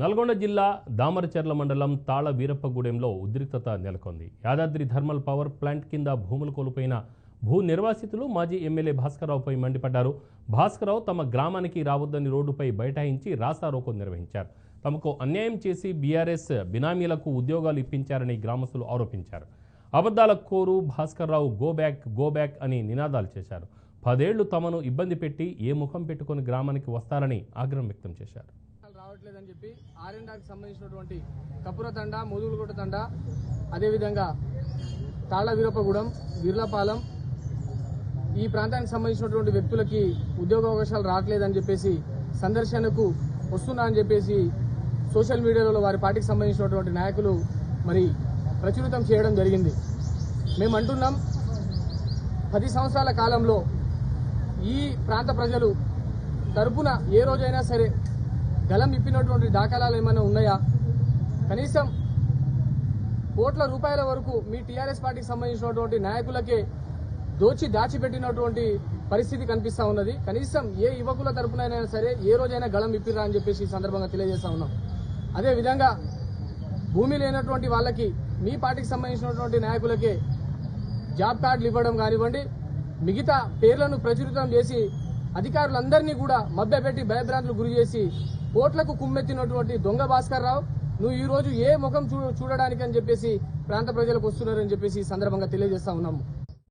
నల్గొండ జిల్లా దామరచర్ల మండలం తాళ వీరప్పగూడెంలో ఉద్రిక్తత నెలకొంది. యాదాద్రి థర్మల్ పవర్ ప్లాంట్ కింద భూములు కోల్పోయిన భూ నిర్వాసితులు మాజీ ఎమ్మెల్యే భాస్కర్రావుపై మండిపడ్డారు. భాస్కర్రావు తమ గ్రామానికి రావద్దని రోడ్డుపై బైఠాయించి రాస్తారోకో నిర్వహించారు. తమకు అన్యాయం చేసి బీఆర్ఎస్ బినామీలకు ఉద్యోగాలు ఇప్పించారని గ్రామస్తులు ఆరోపించారు. అబద్ధాల కోరు భాస్కర్రావు గో బ్యాక్ అని నినాదాలు చేశారు. 10 ఏళ్లు తమను ఇబ్బంది పెట్టి ఏ ముఖం పెట్టుకుని గ్రామానికి వస్తారని ఆగ్రహం వ్యక్తం చేశారు. రావట్లేదని చెప్పి ఆర్ఎండాకి సంబంధించినటువంటి కపుర తండ, ముదుగులకోట తండ, అదేవిధంగా తాళ వీరప్పగూడెం, గిర్లపాలెం ఈ ప్రాంతానికి సంబంధించినటువంటి వ్యక్తులకి ఉద్యోగ అవకాశాలు రావట్లేదని చెప్పేసి సందర్శనకు వస్తున్నా అని చెప్పేసి సోషల్ మీడియాలో వారి పార్టీకి సంబంధించినటువంటి నాయకులు మరి ప్రచురితం చేయడం జరిగింది. మేము అంటున్నాం, 10 సంవత్సరాల కాలంలో ఈ ప్రాంత ప్రజలు తరపున ఏ రోజైనా సరే గలం ఇప్పినటువంటి దాఖలాలు ఏమైనా ఉన్నాయా? కనీసం కోట్ల రూపాయల వరకు మీ టీఆర్ఎస్ పార్టీకి సంబంధించినటువంటి నాయకులకే దాచిపెట్టినటువంటి పరిస్థితి కనిపిస్తా ఉన్నది. కనీసం ఏ యువకుల తరపునైనా సరే ఏ రోజైనా గలం ఇప్పిరా అని చెప్పేసి ఈ సందర్భంగా తెలియజేస్తా ఉన్నాం. అదేవిధంగా భూమి లేనటువంటి వాళ్ళకి మీ పార్టీకి సంబంధించినటువంటి నాయకులకే జాబ్ కార్డులు ఇవ్వడం కానివ్వండి, మిగతా పేర్లను ప్రచురితం చేసి అధికారులందరినీ కూడా మభ్యపెట్టి భయభ్రాంతులు గురి చేసి కోట్లకు కుమ్మెత్తినటువంటి దొంగ భాస్కర్రావు, నువ్వు ఈ రోజు ఏ ముఖం చూడడానికి అని చెప్పేసి ప్రాంత ప్రజలకు వస్తున్నారని చెప్పేసి ఈ సందర్భంగా తెలియజేస్తా ఉన్నాము.